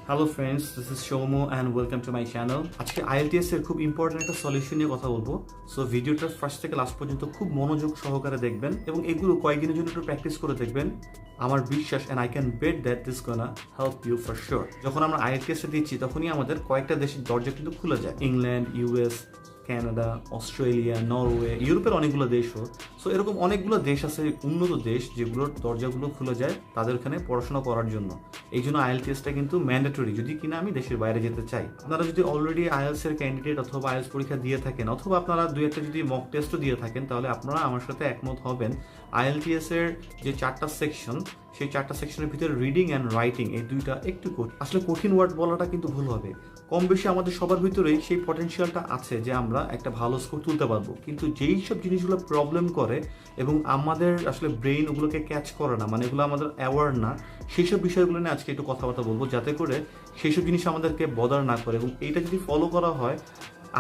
Hello friends, this is Soumya and welcome to my channel. আজকে IELTS এর খুব important একটা সলিউশন নিয়ে কথা বলবো। সো ভিডিওটা ফার্স্ট থেকে লাস্ট পর্যন্ত খুব মনোযোগ সহকারে দেখবেন এবং এগুলো কয়েকদিনের জন্য একটু প্র্যাকটিস করে দেখবেন। আমার বিশ্বাস and I can bet that this gonna help you for sure. যখন আমরা আইএলটিএস এ দিচ্ছি তখনই আমাদের কয়েকটা দেশের দরজা কিন্তু খুলে যায়। England, US, Canada, Australia, Norway, ইউরোপের অনেকগুলো দেশও। সো এরকম অনেকগুলো দেশ আছে, উন্নত দেশ, যেগুলোর দরজাগুলো খুলে যায় তাদের ওখানে পড়াশোনা করার জন্য। এই জন্য আইএলটিএসটা কিন্তু ম্যান্ডেটরি, যদি কিনা আমি দেশের বাইরে যেতে চাই। আপনারা যদি অলরেডি আইএলস এর ক্যান্ডিডেট অথবা আইএলস পরীক্ষা দিয়ে থাকেন, অথবা আপনারা দুই একটা যদি মক টেস্টও দিয়ে থাকেন, তাহলে আপনারা আমার সাথে একমত হবেন আইএলটিএস এর যে 4টা সেকশন, সেই 4টা সেকশনের ভিতরে রিডিং অ্যান্ড রাইটিং এই দুইটা একটু আসলে কঠিন ওয়ার্ড বলাটা কিন্তু ভুল হবে। কম বেশি আমাদের সবার ভিতরেই সেই পটেনশিয়ালটা আছে যে আমরা একটা ভালো স্কোর তুলতে পারবো, কিন্তু যেই সব জিনিসগুলো প্রবলেম করে এবং আমাদের আসলে ব্রেইন ওগুলোকে ক্যাচ করে না, মানে এগুলো আমাদের অ্যাওয়ার না, সেই সব বিষয়গুলো নিয়ে আজকে একটু কথাবার্তা বলবো, যাতে করে সেই সব জিনিস আমাদেরকে বদার না করে। এবং এইটা যদি ফলো করা হয়,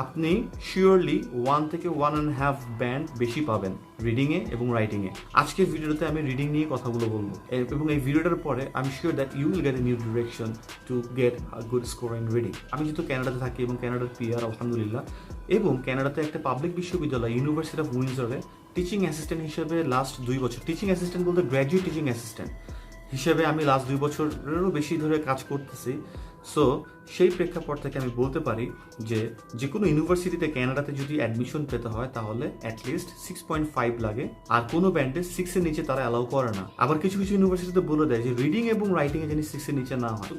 আপনি শিওরলি 1 থেকে 1.5 ব্যান্ড বেশি পাবেন রিডিংয়ে এবং রাইটিংয়ে। আজকের ভিডিওতে আমি রিডিং নিয়ে কথাগুলো বলবো, এবং এই ভিডিওটার পরে আমি sure that you will get a new direction to get a good score in reading. আমি যেহেতু ক্যানাডাতে থাকি এবং ক্যানাডার পিআর আলহামদুলিল্লাহ, এবং ক্যানাডাতে একটা পাবলিক বিশ্ববিদ্যালয় ইউনিভার্সিটি অফ উইন্ডসরে টিচিং অ্যাসিস্ট্যান্ট হিসেবে লাস্ট 2 বছর, টিচিং অ্যাসিস্ট্যান্ট বলতে গ্র্যাজুয়েট টিচিং অ্যাসিস্ট্যান্ট হিসেবে আমি লাস্ট 2 বছরেরও বেশি ধরে কাজ করতেছি। সো সেই প্রেক্ষাপট থেকে আমি বলতে পারি যে কোনো ইউনিভার্সিটিতে ক্যানাডাতে যদি অ্যাডমিশন পেতে হয় তাহলে অ্যাটলিস্ট 6.5 লাগে, আর কোনো ব্যান্ডে 6 এর নিচে তারা অ্যালাউ করে না। আবার কিছু কিছু ইউনিভার্সিটিতে বলে দেয় যে রিডিং এবং রাইটিং এ যেন 6 এর নিচে না হয়।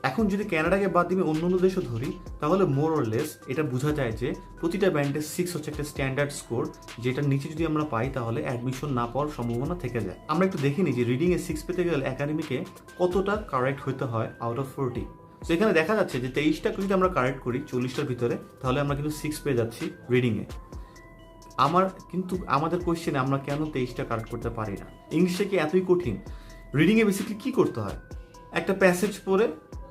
এখন যদি ক্যানাডাকে বাদ দিয়ে অন্য অন্য দেশও ধরি, তাহলে মোর অর লেস এটা বোঝা যায় যে প্রতিটা ব্যান্ডে 6 হচ্ছে একটা স্ট্যান্ডার্ড স্কোর, যেটার নিচে যদি আমরা পাই তাহলে অ্যাডমিশন না পাওয়ার সম্ভাবনা থেকে যায়। আমরা একটু দেখিনি যে রিডিং এ 6 পেতে গেলে একাডেমিকে কতটা কারেক্ট হতে হয় আউট অফ 40। তো এখানে দেখা যাচ্ছে যে 23টা যদি আমরা কারেক্ট করি 40টার ভিতরে, তাহলে আমরা কিন্তু 6 পেয়ে যাচ্ছি রিডিংয়ে। কিন্তু আমাদের কোয়েশ্চেনে আমরা কেন 23টা কারেক্ট করতে পারি না? ইংলিশটা কি এতই কঠিন? রিডিংয়ে বেসিক্যালি কি করতে হয়? একটা প্যাসেজ পড়ে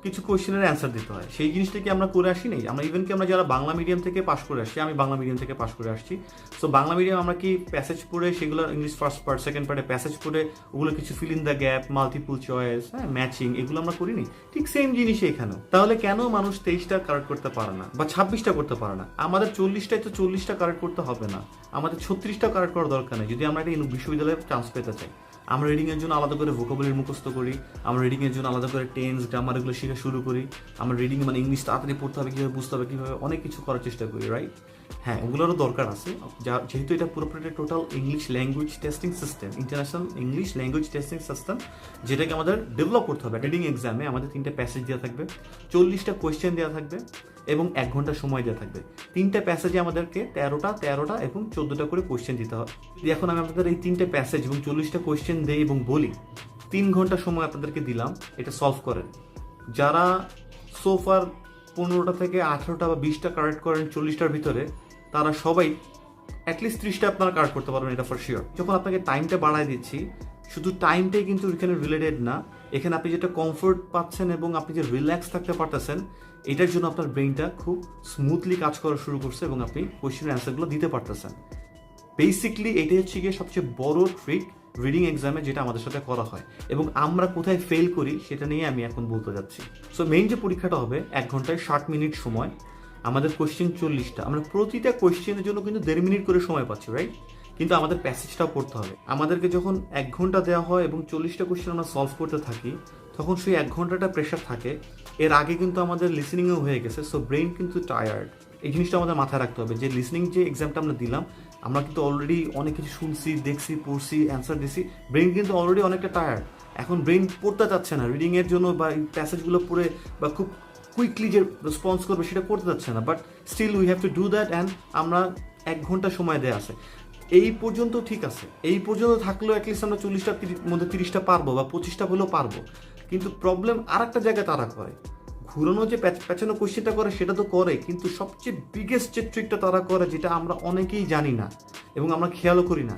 কিছু কোয়েশ্চেনের অ্যান্সার দিতে হয়। সেই জিনিসটা কি আমরা করে আসি নাই? আমরা ইভেন কি আমরা যারা বাংলা মিডিয়াম থেকে পাশ করে আসছি, আমি বাংলা মিডিয়াম থেকে পাশ করে আসছি, সো বাংলা মিডিয়াম আমরা কি প্যাসেজ পড়ে সেগুলো ইংলিশ ফার্স্ট পার্ট সেকেন্ড পার্টে প্যাসেজ পড়ে ওগুলো কিছু fill in the gap, multiple choice, হ্যাঁ, ম্যাচিং, এগুলো আমরা করিনি? ঠিক সেম জিনিসই এখানেও। তাহলে কেন মানুষ 23টা কারেক্ট করতে পারে না বা 26টা করতে পারে না? আমাদের 40টায় তো 40টা কারেক্ট করতে হবে না, আমাদের 36টা কারেক্ট করার দরকার নেই যদি আমরা একটা বিশ্ববিদ্যালয়ে চান্স পেতে চাই। আমরা রিডিংয়ের জন্য আলাদা করে ভোকাবুলারি মুখস্থ করি, আমরা রিডিংয়ের জন্য আলাদা করে টেন্স, গ্রামার এগুলো শেখা শুরু করি, আমরা রিডিং মানে ইংলিশ তাড়াতাড়ি পড়তে হবে কীভাবে, বুঝতে হবে কীভাবে, অনেক কিছু করার চেষ্টা করি, রাইট? হ্যাঁ, ওগুলোরও দরকার আছে, যেহেতু এটা পুরোপুরি total English language testing system, international English language testing system, যেটাকে আমাদের ডেভেলপ করতে হবে। রিডিং এক্সামে আমাদের 3টে প্যাসেজ দেওয়া থাকবে, 40টা কোয়েশ্চেন দেওয়া থাকবে এবং 1 ঘন্টা সময় দেওয়া থাকবে। 3টে প্যাসেজে আমাদেরকে 13টা এবং 14টা করে কোয়েশ্চেন দিতে হবে। এখন আমি আপনাদের এই 3টে প্যাসেজ এবং 40টা কোয়েশ্চেন দিই এবং বলি 3 ঘন্টা সময় আপনাদেরকে দিলাম, এটা সলভ করেন। যারা সোফার 15টা থেকে 18টা বা 20টা কারেক্ট করেন 40টার ভিতরে, তারা সবাই অ্যাটলিস্ট 30টা আপনারা কারেক্ট করতে পারবেন, এটা ফর শিওর। যখন আপনাকে টাইমটা বাড়ায় দিচ্ছি, শুধু টাইমটাই কিন্তু এখানে রিলেটেড না, এখানে আপনি যেটা কমফোর্ট পাচ্ছেন এবং আপনি যে রিল্যাক্স থাকতে পারতেছেন, এটার জন্য আপনার ব্রেইনটা খুব স্মুথলি কাজ করা শুরু করছে এবং আপনি কোয়েশ্চেনের অ্যান্সারগুলো দিতে পারতেছেন। বেসিকলি এটাই হচ্ছে গিয়ে সবচেয়ে বড় ট্রিক রিডিং এক্সামে, যেটা আমাদের সাথে করা হয় এবং আমরা কোথায় ফেল করি সেটা নিয়ে আমি এখন বলতে যাচ্ছি। সো মেইন যে পরীক্ষাটা হবে 1 ঘন্টায় 60 মিনিট সময়, আমাদের কোয়েশ্চেন 40টা, আমরা প্রতিটা কোয়েশ্চেনের জন্য কিন্তু 1.5 মিনিট করে সময় পাচ্ছি, রাইট? কিন্তু আমাদের প্যাসেজটাও পড়তে হবে। আমাদেরকে যখন 1 ঘন্টা দেওয়া হয় এবং 40টা কোয়েশ্চেন আমরা সলভ করতে থাকি, তখন সেই 1 ঘন্টাটা প্রেশার থাকে। এর আগে কিন্তু আমাদের লিসেনিংও হয়ে গেছে, সো ব্রেইন কিন্তু টায়ার্ড। এই জিনিসটা আমাদের মাথায় রাখতে হবে যে লিসনিং যে এক্সামটা আমরা দিলাম, আমরা কিন্তু অলরেডি অনেক কিছু শুনছি, দেখছি, পড়ছি, অ্যান্সার দিছি, ব্রেইন কিন্তু অলরেডি অনেকটা টায়ার্ড। এখন ব্রেইন পড়তে চাচ্ছে না রিডিংয়ের জন্য, বা এই প্যাসেজগুলো পড়ে বা খুব কুইকলি যে রেসপন্স করবে সেটা করতে যাচ্ছে না, but still we have to do that, and আমরা 1 ঘন্টা সময় দেওয়া আছে। এই পর্যন্ত ঠিক আছে, এই পর্যন্ত থাকলেও অ্যাটলিস্ট আমরা 40টার মধ্যে 30টা পারবো বা 25টা হলেও পারবো। কিন্তু প্রবলেম আর একটা জায়গায় তারা করে, ঘুরানো যে পেছানো কোয়েশ্চেনটা করে সেটা তো করে, কিন্তু সবচেয়ে বিগেস্ট যে ট্রিকটা তারা করে, যেটা আমরা অনেকেই জানি না এবং আমরা খেয়ালও করি না,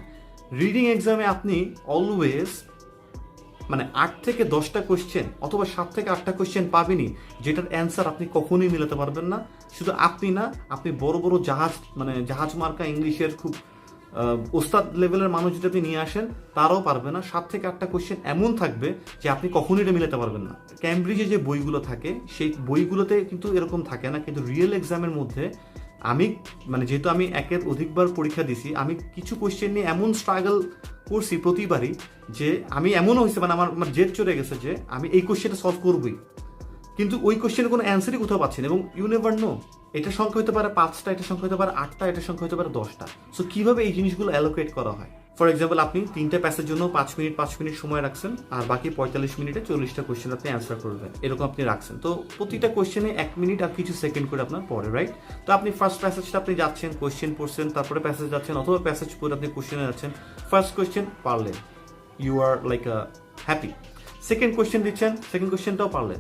রিডিং এক্সামে আপনি অলওয়েজ মানে 8 থেকে 10টা কোয়েশ্চেন অথবা 7 থেকে 8টা কোয়েশ্চেন পাবেনই, যেটার অ্যান্সার আপনি কখনোই মিলাতে পারবেন না। শুধু আপনি না, আপনি বড় বড় জাহাজ মার্কা ইংলিশের খুব ওস্তাদ লেভেলের মানুষ যদি আপনি নিয়ে আসেন তারাও পারবে না। 7 থেকে 8টা কোয়েশ্চেন এমন থাকবে যে আপনি কখনোই এটা মিলাতে পারবেন না। ক্যামব্রিজে যে বইগুলো থাকে সেই বইগুলোতে কিন্তু এরকম থাকে না, কিন্তু রিয়েল এক্সামের মধ্যে আমি মানে যেহেতু আমি একের অধিকবার পরীক্ষা দিছি, আমি কিছু কোয়েশ্চেন নিয়ে এমন স্ট্রাগল করছি প্রতিবারই যে আমি এমনও হয়েছে মানে আমার জেদ চড়ে গেছে যে আমি এই কোয়েশ্চেনটা সলভ করবই, কিন্তু ওই কোয়েশ্চেনের কোনো অ্যান্সারই কোথাও পাচ্ছি না। এবং ইউ নেভার নো, এটার সংখ্যা হতে পারে 5টা, এটার সংখ্যা হতে পারে 8টা, এটার সংখ্যা হতে পারে 10টা। সো কিভাবে এই জিনিসগুলো অ্যালোকেট করা হয়? ফর এক্সাম্পল, আপনি 3টা প্যাসের জন্য 5 মিনিট সময় রাখছেন, আর বাকি 45 মিনিটে 40টা কোয়েশ্চেন আপনি অ্যান্সার করবেন, এরকম আপনি রাখছেন। তো প্রতিটা কোয়েশ্চেনে 1 মিনিট আর কিছু সেকেন্ড করে আপনার পড়ে, রাইট? তো আপনি ফার্স্ট প্যাসেজটা আপনি যাচ্ছেন, কোয়েশ্চেন পড়ছেন, তারপরে প্যাসেজ যাচ্ছেন, অথবা প্যাসেজ পড়ে আপনি কোয়েশ্চেনে যাচ্ছেন। ফার্স্ট কোয়েশ্চেন পারলেন, you are like happy. Second question দিচ্ছেন, সেকেন্ড কোয়েশ্চেনটাও পারলেন।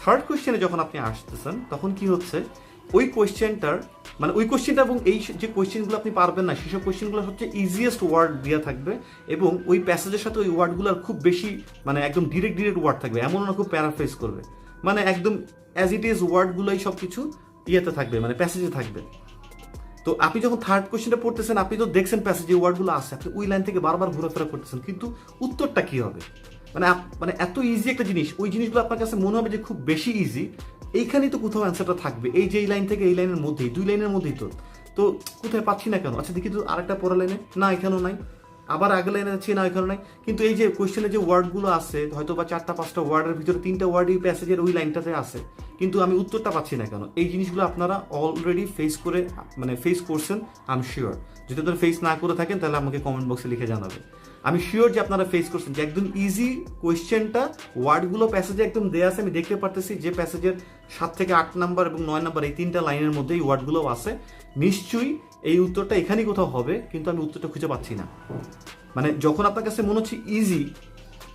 থার্ড কোয়েশ্চেনে যখন আপনি আসতেছেন তখন কি হচ্ছে, ওই কোয়েশ্চেনটার মানে ওই কোয়েশ্চেনটা এবং এই যে কোয়েশ্চেনগুলো আপনি পারবেন না সেসব কোয়েশ্চেনগুলো হচ্ছে ইজিয়েস্ট ওয়ার্ড দেওয়া থাকবে, এবং ওই প্যাসেজের সাথে ওই ওয়ার্ডগুলোর খুব বেশি মানে একদম ডিরেক্ট ওয়ার্ড থাকবে, এমন না খুব প্যারাফ্রেজ করবে, মানে একদম অ্যাজ ইট ইজ ওয়ার্ডগুলোই সব কিছু ইয়েতে থাকবে, মানে প্যাসেজে থাকবে। তো আপনি যখন থার্ড কোয়েশ্চেনটা পড়তেছেন, আপনি তো দেখছেন প্যাসেজে ওয়ার্ডগুলো আছে, আপনি ওই লাইন থেকে বারবার ঘোরাফেরা করতেছেন, কিন্তু উত্তরটা কি হবে? মানে এত ইজি একটা জিনিস, ওই জিনিসগুলো আপনার কাছে মনে হবে যে খুব বেশি ইজি, এইখানেই তো কোথাও অ্যান্সারটা থাকবে, এই যে এই লাইন থেকে এই লাইনের মধ্যেই, 2 লাইনের মধ্যেই তো কোথায় পাচ্ছি না কেন? আচ্ছা দেখি তো আরেকটা পরের লাইনে, না এখানেও নাই, আবার আগে লাইনে যাচ্ছি, না এখানেও নাই। কিন্তু এই যে কোয়েশ্চেনে যে ওয়ার্ডগুলো আছে, হয়তো বা 4টা-5টা ওয়ার্ডের ভিতরে 3টা ওয়ার্ড এই প্যাসেজের ওই লাইনটাতে আছে, কিন্তু আমি উত্তরটা পাচ্ছি না কেন? এই জিনিসগুলো আপনারা অলরেডি ফেস করছেন, আই এম শিওর। যদি আপনারা ফেস না করে থাকেন তাহলে আমাকে কমেন্ট বক্সে লিখে জানাবেন। আমি শিওর যে আপনারা ফেস করছেন, যে একদম ইজি কোয়েশ্চেনটা, ওয়ার্ডগুলো প্যাসেজে একদম দেয়া আছে, আমি দেখতে পারতেছি যে প্যাসেজের 7 থেকে 8 নাম্বার এবং 9 নাম্বার এই 3টা লাইনের মধ্যে এই ওয়ার্ডগুলো আছে, নিশ্চয়ই এই উত্তরটা এখানেই কোথাও হবে, কিন্তু আমি উত্তরটা খুঁজে পাচ্ছি না। মানে যখন আপনার কাছে মনে হচ্ছে ইজি,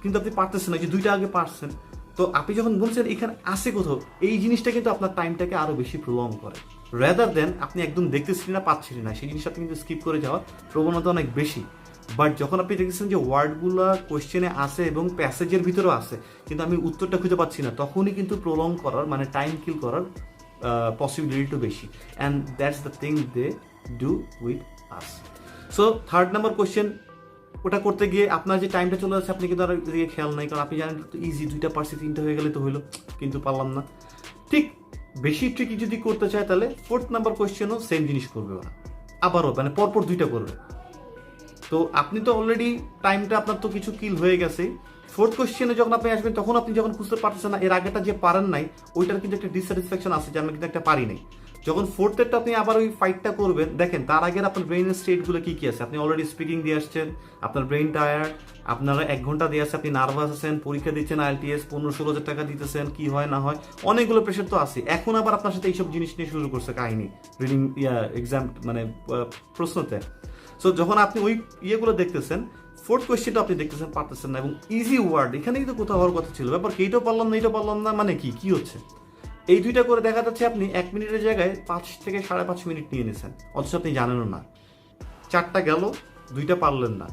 কিন্তু আপনি পারতেছেন না, যে 2টা আগে পারছেন, তো আপনি যখন বলছেন এখানে আসে কোথাও, এই জিনিসটা কিন্তু আপনার টাইমটাকে আরো বেশি প্রলং করে, রেদার দেন আপনি একদম দেখতেছিলেন না, পাচ্ছিলেন না, সেই জিনিসটা আপনি কিন্তু স্কিপ করে যাওয়ার প্রবণতা অনেক বেশি। বাট যখন আপনি দেখেছেন যে ওয়ার্ডগুলো কোয়েশ্চেনে আছে এবং প্যাসেজের ভিতরেও আছে, কিন্তু আমি উত্তরটা খুঁজে পাচ্ছি না, তখনই কিন্তু প্রলং করার মানে টাইম কিল করার পসিবিলিটি বেশি। And that's the thing they do with us. So third number question, ওটা করতে গিয়ে আপনার যে টাইমটা চলে যাচ্ছে, আপনি কিন্তু আর এদিকে খেয়াল নাই, কারণ আপনি জানেন তো ইজি, 2টা পারছি, 3টা হয়ে গেলে তো হইলো, কিন্তু পারলাম না। ঠিক বেশি ট্রিকি যদি করতে চায় তাহলে 4th নাম্বার কোয়েশ্চেনও সেম জিনিস করবে ওরা, আবারও মানে পরপর 2টা করবে। তো আপনি তো অলরেডি টাইমটা আপনার তো কিছু কিল হয়ে গেছে। 4th কোয়েশ্চেনে যখন আপনি আসবেন, তখন আপনি যখন খুঁজতে পারতেছেন না, এর আগেটা যে পারেন নাই ওইটার কিন্তু একটা ডিসস্যাটিসফ্যাকশন আছে যে আমি কিন্তু একটা পারি নাই। যখন 4th আপনি আবার ওই ফাইটটা করবেন, দেখেন তার আগের আপনার ব্রেইনের স্টেটগুলো কি আছে। আপনি অলরেডি স্পিকিং দিয়ে আসছেন, আপনার ব্রেইন টায়ার্ড, আপনারা 1 ঘন্টা দিয়ে আসছে, আপনি নার্ভাস আছেন, পরীক্ষা দিচ্ছেন, IELTS 15-16 হাজার টাকা দিতেছেন, কি হয় না হয় অনেকগুলো প্রেশার তো আছে। এখন আবার আপনার সাথে এইসব জিনিস নিয়ে শুরু করছে কাহিনী, রিডিং এক্সাম মানে প্রশ্নতে। সো যখন আপনি ওই ইয়েগুলো দেখতেছেন, 4th কোয়েশ্চেনটা আপনি দেখতেছেন পারতেছেন না, এবং ইজি ওয়ার্ড এখানেই তো কোথাও হওয়ার কথা ছিল, ব্যাপার কি এইটাও পারলাম না, এইটাও পারলাম না, মানে কি হচ্ছে? এই 2টা করে দেখা যাচ্ছে আপনি 1 মিনিটের জায়গায় 5 থেকে 5.5 মিনিট নিয়ে নিয়েছেন, অথচ আপনি জানেনও না। 4টা গেল, 2টা পারলেন না।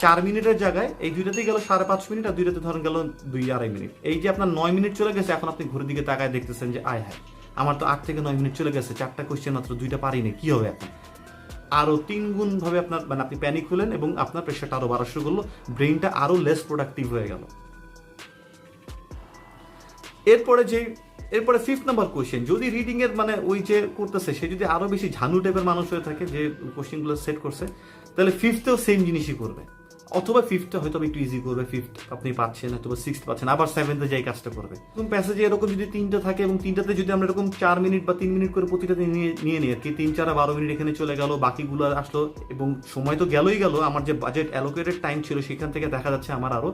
4 মিনিটের জায়গায় এই 2টাতেই গেল 5.5 মিনিট, আর 2টাতে ধরেন গেল 2-2.5 মিনিট। এই যে আপনার 9 মিনিট চলে গেছে, এখন আপনি ঘুরের দিকে তাকায় দেখতেছেন যে আয় হায়, আমার তো 8 থেকে 9 মিনিট চলে গেছে, 4টা কোয়েশ্চেন মাত্র, 2টা পারিনি, কি হবে এখন? আরো 3 গুণ ভাবে আপনার মানে আপনি প্যানিক হলেন, এবং আপনার প্রেশারটা আরো বাড়া শুরু করলো, ব্রেইনটা আরো লেস প্রোডাক্টিভ হয়ে গেল। এরপরে 5th নাম্বার কোয়েশ্চেন, যদি রিডিং এর মানে ওই যে করতেছে সে যদি আরো বেশি ঝানু টাইপের মানুষ হয়ে থাকে, যে কোয়েশ্চেনগুলো সেট করছে, তাহলে 5th-এও সেম জিনিসই করবে, অথবা 5th হয়তো একটু ইজি করবে, 5th আপনি পাচ্ছেন, অথবা 6th পাচ্ছেন, আবার 7th-এ যাই কাজটা করবে। এবং প্যাসেজে এরকম যদি 3টা থাকে, এবং 3টাতে যদি আমরা এরকম 4 মিনিট বা 3 মিনিট করে প্রতিটাতে নিয়ে নিই আর কি, 3-4-12 মিনিট এখানে চলে গেল, বাকিগুলো আসলো, এবং সময় তো গেলই গেল, আমার যে বাজেট অ্যালোকেটেড টাইম ছিল সেখান থেকে দেখা যাচ্ছে আমার আরো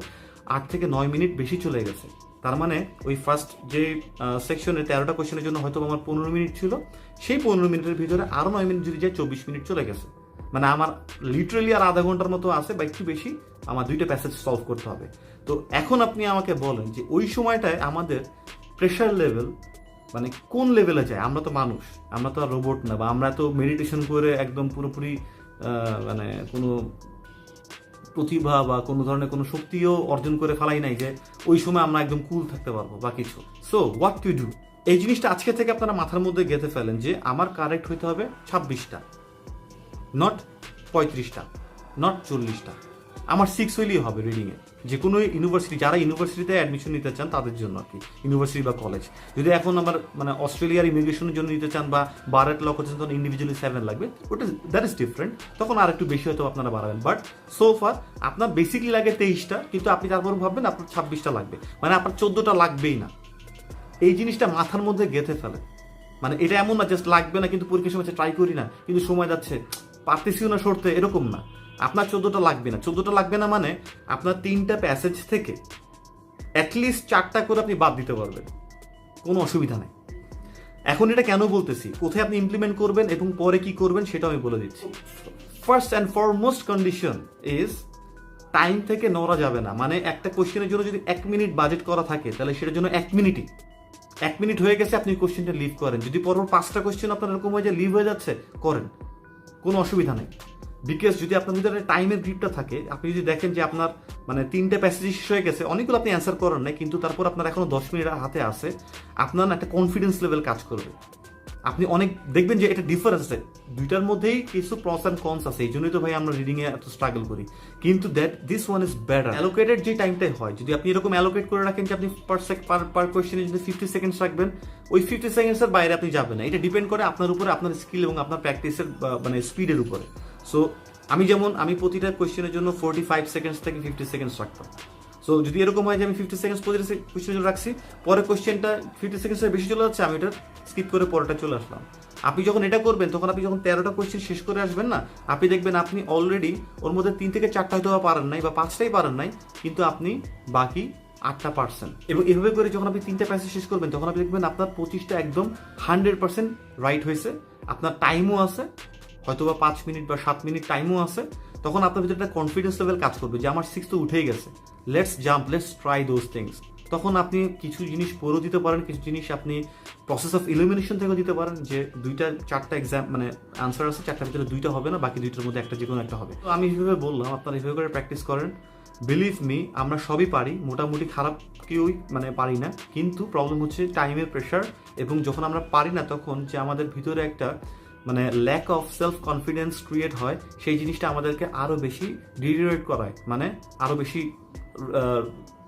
8 থেকে 9 মিনিট বেশি চলে গেছে। তার মানে ওই ফার্স্ট যে সেকশনের 13টা কোয়েশ্চেনের জন্য হয়তো আমার 15 মিনিট ছিল, সেই 15 মিনিটের ভিতরে আরো 9 মিনিট যদি যায় 24 মিনিট চলে গেছে। মানে আমার লিটারালি আর আধা ঘন্টার মতো আছে বা একটু বেশি, আমার 2টা প্যাসেজ সলভ করতে হবে। তো এখন আপনি আমাকে বলেন যে ওই সময়টায় আমাদের প্রেশার লেভেল মানে কোন লেভেলে যায়? আমরা তো মানুষ, আমরা তো আর রোবট না, বা আমরা তো মেডিটেশন করে একদম পুরোপুরি মানে কোনো প্রতিভা বা কোনো ধরনের কোনো শক্তিও অর্জন করে ফেলাই নাই যে ওই সময় আমরা একদম কুল থাকতে পারবো বা কিছু। So what to do? এই জিনিসটা আজকে থেকে আপনারা মাথার মধ্যে গেঁথে ফেলেন যে আমার কারেক্ট হইতে হবে 26টা, নট 35টা, নট 40টা। আমার 6 হইলেই হবে রিডিংয়ে। যে কোনো ইউনিভার্সিটি, যারা ইউনিভার্সিটিতে অ্যাডমিশন নিতে চান তাদের জন্য আর কি, ইউনিভার্সিটি বা কলেজ। যদি এখন আমার মানে অস্ট্রেলিয়ার ইমিগ্রেশনের জন্য নিতে চান বা 12 লক্ষ হচ্ছে, তখন ইন্ডিভিজুয়ালি 7 লাগবে, ওটা দ্যাট ইজ ডিফারেন্ট, তখন আর একটু বেশি হয়তো আপনারা বাড়াবেন। বাট সো ফার আপনার বেসিকলি লাগে 23টা, কিন্তু আপনি তারপর ভাববেন আপনার 26টা লাগবে, মানে আপনার 14টা লাগবেই না। এই জিনিসটা মাথার মধ্যে গেঁথে ফেলে। মানে এটা এমন না জাস্ট লাগবে না কিন্তু পরীক্ষার সময় ট্রাই করি না, কিন্তু সময় যাচ্ছে পারতেছিও না সরতে, এরকম না। আপনার 14টা লাগবে না। 14টা লাগবে না মানে আপনার 3টা প্যাসেজ থেকে অ্যাটলিস্ট 4টা করে আপনি বাদ দিতে পারবেন, কোনো অসুবিধা নেই। এখন এটা কেন বলতেছি, কোথায় আপনি ইমপ্লিমেন্ট করবেন এবং পরে কি করবেন সেটা আমি বলে দিচ্ছি। First and foremost condition is time থেকে নড়া যাবে না। মানে একটা কোশ্চেনের জন্য যদি 1 মিনিট বাজেট করা থাকে, তাহলে সেটার জন্য 1 মিনিট হয়ে গেছে, আপনি কোশ্চেনটা লিভ করেন। যদি পরপর 5টা কোশ্চেন আপনার এরকম হয়ে যায় লিভ হয়ে যাচ্ছে, করেন, কোনো অসুবিধা নেই। বিকজ যদি আপনার ভিতরে টাইমের গ্রিপটা থাকে, আপনি যদি দেখেন যে আপনার মানে 3টে প্যাসেজ শেষ হয়ে গেছে, অনেকগুলো আপনি অ্যান্সার করেন নাই, কিন্তু তারপর আপনার এখনো 10 মিনিট হাতে আছে, আপনার একটা কনফিডেন্স লেভেল কাজ করবে। আপনি অনেক দেখবেন যে এটা ডিফারেন্স আছে, দুইটার মধ্যেই কিছু প্রস অ্যান্ড কনস আছে। এই জন্যই তো ভাই আমরা রিডিং এ এত স্ট্রাগল করি, কিন্তু this one is better. Allocated যে টাইমটাই হয়, যদি আপনি এরকম অ্যালোকেট করে রাখেন যে আপনি পার কোয়েশ্চেনে যদি 50 সেকেন্ডস রাখবেন, ওই 50 সেকেন্ডসের বাইরে আপনি যাবেন না। এটা ডিপেন্ড করে আপনার উপরে, আপনার স্কিল এবং আপনার প্র্যাকটিসের মানে স্পিডের উপরে। সো আমি প্রতিটা কোয়েশ্চেনের জন্য 45 সেকেন্ডস থেকে 50 সেকেন্ডস রাখতাম। সো যদি এরকম হয় যে আমি 50 সেকেন্ডস প্রতিটা কোয়েশ্চেনের জন্য রাখছি, পরে কোয়েশ্চেনটা 50 সেকেন্ডসের বেশি চলে যাচ্ছে, আমি এটা স্কিপ করে পরেটা চলে আসলাম। আপনি যখন এটা করবেন, তখন আপনি যখন 13টা কোয়েশ্চেন শেষ করে আসবেন না, আপনি দেখবেন আপনি অলরেডি ওর মধ্যে 3 থেকে 4টা হয়তো পারেন নাই বা 5টাই পারেন নাই, কিন্তু আপনি বাকি 8টা পারছেন। এবং এভাবে করে যখন আপনি 3টা প্যাসেজ শেষ করবেন, তখন আপনি দেখবেন আপনার 25টা একদম 100% রাইট হয়েছে। আপনার টাইমও আছে, হয়তো বা 5 মিনিট বা 7 মিনিট টাইমও আছে। তখন আপনার ভিতরে একটা কনফিডেন্স লেভেল কাজ করবে যে আমার 6 তো উঠেই গেছে, let's jump, let's try those things. তখন আপনি কিছু জিনিস পড়েও দিতে পারেন, কিছু জিনিস আপনি প্রসেস অফ ইলিমিনেশন থেকেও দিতে পারেন, যে 4টা এক্সাম মানে আনসার আছে, 4টার ভিতরে 2টা হবে না, বাকি 2টার মধ্যে একটা যে কোনো একটা হবে। তো আমি এইভাবে বললাম, আপনারা এইভাবে করে প্র্যাকটিস করেন। বিলিভ মি, আমরা সবই পারি, মোটামুটি খারাপ কেউই মানে পারি না, কিন্তু প্রবলেম হচ্ছে টাইমের প্রেশার। এবং যখন আমরা পারি না, তখন যে আমাদের ভিতরে একটা মানে lack of self confidence create হয়, সেই জিনিসটা আমাদেরকে আরও বেশি ডিটেরিওরেট করায়, মানে আরও বেশি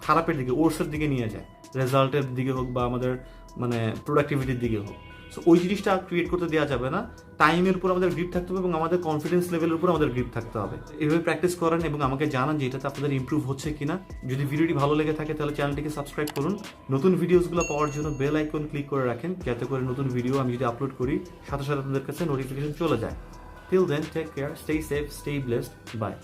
খারাপের দিকে, ওর্সের দিকে নিয়ে যায়, রেজাল্টের দিকে হোক বা আমাদের মানে প্রোডাক্টিভিটির দিকে হোক। সো ওই জিনিসটা ক্রিয়েট করতে দেওয়া যাবে না। টাইমের উপর আমাদের গ্রিপ থাকতে হবে এবং আমাদের কনফিডেন্স লেভেলের উপর আমাদের গ্রিপ থাকতে হবে। এইভাবে প্র্যাকটিস করেন এবং আমাকে জানান যে এটাতে আপনাদের ইমপ্রুভ হচ্ছে কিনা। যদি ভিডিওটি ভালো লেগে থাকে তাহলে চ্যানেলটিকে সাবস্ক্রাইব করুন। নতুন ভিডিওসগুলো পাওয়ার জন্য বেল আইকন ক্লিক করে রাখেন, যাতে করে নতুন ভিডিও আমি যদি আপলোড করি সাথে সাথে আপনাদের কাছে নোটিফিকেশন চলে যায়। Till then, take care, stay safe, stay blessed, by.